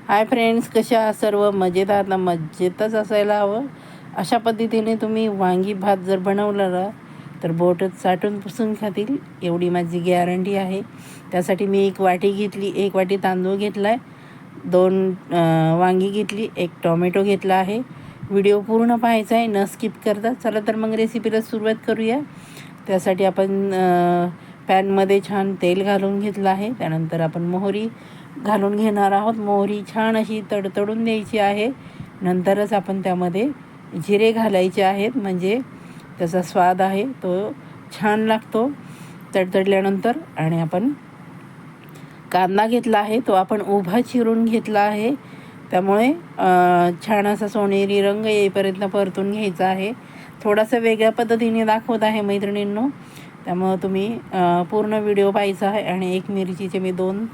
Hi friends, कशा आहात सर्व? मजेत आहात ना? मजेतच असायला हवं. अशा पद्धतीने तुम्ही वांगी भात जर बनवला ना तर बोटच चाटून पुसून खातील एवढी माझी गॅरंटी आहे. त्यासाठी मी एक वाटी घेतली, एक वाटी तांदूळ घेतला आहे, 2 वांगी घेतली, 1 टोमॅटो घेतला आहे. व्हिडिओ पूर्ण पाहायचा आहे, न स्किप करता. चला तर मग रेसिपीला सुरुवात करूया. त्यासाठी आपण पॅनमध्ये छान तेल घालून घेतलं आहे. त्यानंतर आपण मोहरी घालून घेणार आहोत. मोहरी छान अशी तडतडून द्यायची आहे. नंतरच आपण त्यामध्ये जिरे घालायचे आहेत, म्हणजे त्याचा स्वाद आहे तो छान लागतो तडतडल्यानंतर. आणि आपण कांदा घेतला आहे, तो आपण उभा चिरून घेतला आहे. त्यामुळे छान असा सोनेरी रंग येईपर्यंत परतून घ्यायचा आहे. थोडासा वेगळ्या पद्धतीने दाखवत आहे मैत्रिणींनो, त्यामुळं तुम्ही पूर्ण व्हिडिओ पाहायचा आहे. आणि 1 मिरचीचे मी 2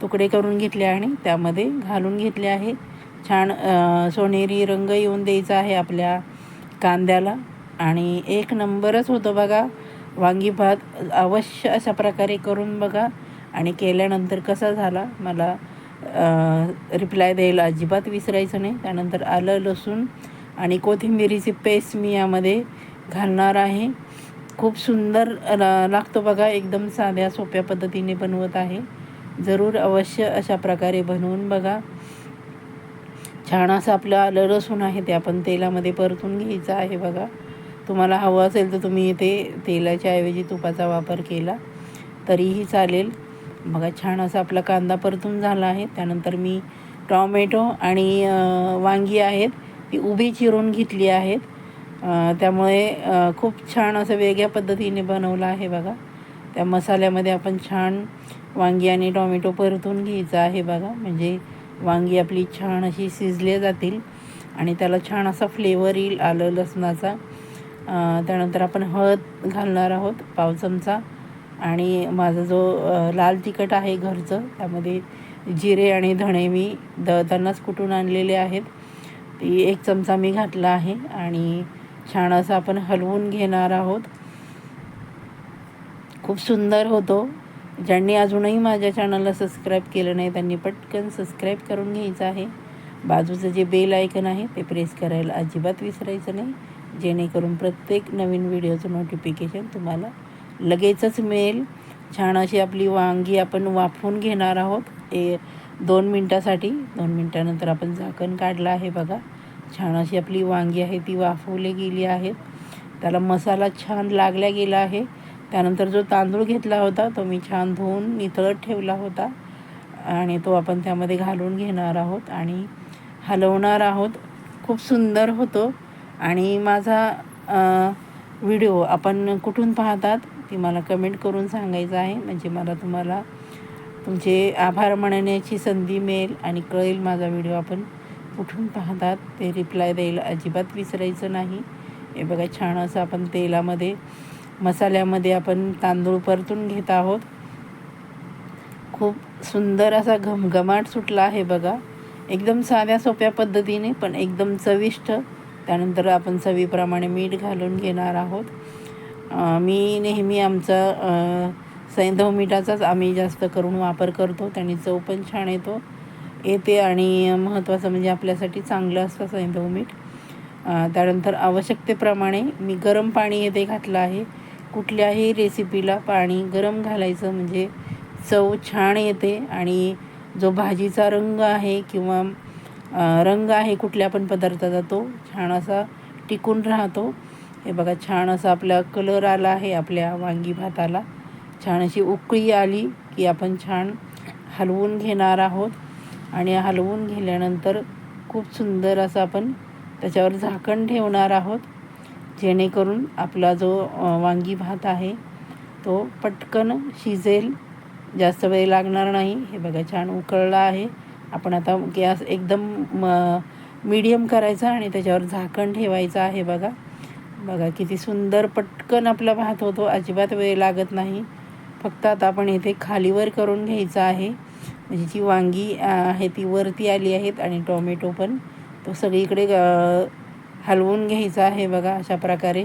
तुकडे करून घेतले आणि त्यामध्ये घालून घेतले आहे. छान सोनेरी रंग येऊन द्यायचा आहे आपल्या कांद्याला आणि 1 नंबरच होतो बघा वांगी भात. अवश्य अशा प्रकारे करून बघा आणि केल्यानंतर कसा झाला मला रिप्लाय द्यायला अजिबात विसरायचं नाही. त्यानंतर आलं, लसूण आणि कोथिंबिरीची पेस्ट मी यामध्ये घालणार आहे. खूप सुंदर लागतो बघा. एकदम साध्या सोप्या पद्धतीने बनवत आहे. जरूर अवश्य अशा प्रकारे बनवून बघा. छान असं आपलं आलं लसूण आहे ते आपण तेलामध्ये परतून घ्यायचं आहे बघा. तुम्हाला हवं असेल तर तुम्ही इथे तेलाच्या ऐवजी तुपाचा वापर केला तरीही चालेल. बघा छान असा आपला कांदा परतून झाला आहे. त्यानंतर मी टॉमॅटो आणि वांगी आहेत ती उभी चिरून घेतली आहेत. त्यामुळे खूप छान असं वेगळ्या पद्धतीने बनवलं आहे बघा. त्या मसाल्यामध्ये आपण छान वांगी आणि टॉमॅटो परतून घ्यायचं आहे बघा, म्हणजे वांगी आपली छान अशी शिजले जातील आणि त्याला छान असा फ्लेवर येईल आलं लसणाचा. त्यानंतर आपण हळद घालणार आहोत 1 चमचा आणि माझा जो लाल तिखट आहे घरचं, त्यामध्ये जिरे आणि धणे मी दळतानाच कुटून आणलेले आहेत, ती 1 चमचा मी घातला आहे. आणि छान असं आपण हलवून घेणार आहोत. खूप सुंदर होतो. ज्यांनी अजूनही माझ्या चॅनलला सबस्क्राईब केलं नाही त्यांनी पटकन सबस्क्राईब करून घ्यायचं आहे. बाजूचं जे बेल आयकन आहे ते प्रेस करायला अजिबात विसरायचं नाही, जेणेकरून प्रत्येक नवीन व्हिडिओचं नोटिफिकेशन तुम्हाला लगेचच मिळेल. छान अशी आपली वांगी आपण वाफवून घेणार आहोत 2 मिनटासाठी. 2 मिनटानंतर आपण झाकण काढलं आहे बघा. छान अशी आपली वांगी आहे ती वाफवली गेली आहेत. त्याला मसाला छान लागला गेला आहे. त्यानंतर जो तांदूळ घेतला होता तो मी छान धुवून निथळत ठेवला होता आणि तो आपण त्यामध्ये घालून घेणार आहोत आणि हलवणार आहोत. खूप सुंदर होतो. आणि माझा व्हिडिओ आपण कुठून पाहतात ती मला कमेंट करून सांगायचं आहे, म्हणजे मला तुम्हाला तुमचे आभार मानण्याची संधी मिळेल आणि कळेल माझा व्हिडिओ आपण कुठून पाहतात. ते रिप्लाय द्यायला अजिबात विसरायचं नाही. हे बघा छान असं आपण तेलामध्ये मसाल्यामध्ये आपण तांदूळ परतून घेत आहोत. खूप सुंदर असा घमघमाट सुटला आहे बघा. एकदम साध्या सोप्या पद्धतीने पण एकदम चविष्ट. त्यानंतर आपण चवीप्रमाणे मीठ घालून घेणार आहोत. मी नेहमी आमचा सैंधव मिठाचाच आम्ही जास्त करून वापर करतो, त्याने चव पण छान येते आणि महत्त्वाचं म्हणजे आपल्यासाठी चांगलं असतं सैंधव मीठ. त्यानंतर आवश्यकतेप्रमाणे मी गरम पाणी येथे घातलं आहे. कुठल्याही रेसिपीला पाणी गरम घालायचं, म्हणजे चव छान येते आणि जो भाजीचा रंग आहे किंवा रंग आहे कुठल्या पण पदार्थाचा तो छान असा टिकून राहतो. हे बघा छान असा आपला कलर आला आहे आपल्या वांगी भाताला. छान अशी उकळी आली की आपण छान हलवून घेणार आहोत आणि हलवून घेतल्यानंतर खूप सुंदर असं आपण त्याच्यावर झाकण ठेवणार आहोत, जेणेकरून आपला जो वांगी भात आहे तो पटकन शिजेल, जास्त वेळ लागणार नाही. हे बघा छान उकळला आहे. आपण आता गॅस एकदम मीडियम करायचा आणि त्याच्यावर झाकण ठेवायचं आहे बघा. बघा किती सुंदर पटकन आपला भात होतो, अजिबात वेळ लागत नाही. फक्त आता आपण इथे खालीवर करून घ्यायचं आहे, म्हणजे जी वांगी आहे ती वरती आली आहेत आणि टोमॅटो पण तो सगळीकडे हलवून घ्यायचा आहे बघा अशा प्रकारे.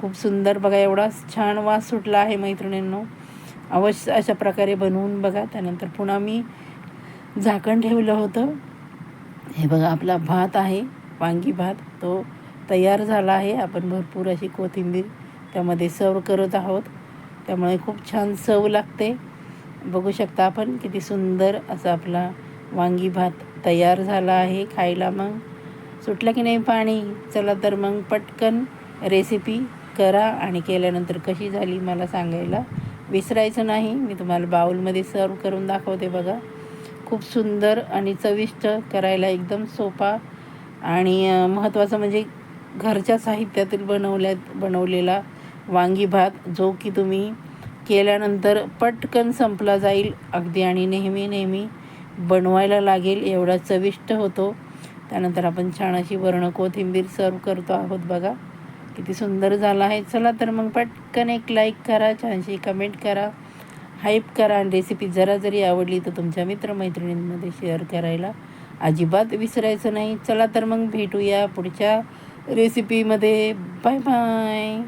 खूप सुंदर बघा एवढा छान वास सुटला आहे मैत्रिणींनो. अवश्य अशा प्रकारे बनवून बघा. त्यानंतर पुन्हा मी झाकण ठेवलं होतं हे बघा आपला भात आहे, वांगी भात, तो तयार झाला आहे. आपण भरपूर अशी कोथिंबीर त्यामध्ये सर्व करत आहोत, त्यामुळे खूप छान चव लागते. बघू शकता आपण किती सुंदर असा आपला वांगी भात तयार झाला आहे. खायला मग सुटलं की नाही पाणी. चला तर मग पटकन रेसिपी करा आणि केल्यानंतर कशी झाली मला सांगायला विसरायचं नाही. मी तुम्हाला बाउलमध्ये सर्व करून दाखवते बघा. खूप सुंदर आणि चविष्ट, करायला एकदम सोपा आणि महत्त्वाचं म्हणजे घरच्या साहित्यातील बनवलेला वांगी भात, जो की तुम्ही केल्यानंतर पटकन संपला जाईल अगदी आणि नेहमी बनवायला लागेल एवढा चविष्ट होतो. त्यानंतर आपण छान अशी वर्ण कोथिंबीर सर्व करतो आहोत बघा. किती सुंदर झाला आहे. चला तर मग पटकन एक लाईक करा, छानशी कमेंट करा, हाईप करा आणि रेसिपी जरा जरी आवडली तर तुमच्या मित्रमैत्रिणींमध्ये शेअर करायला अजिबात विसरायचं नाही. चला तर मग भेटूया पुढच्या रेसिपीमध्ये. Bye bye.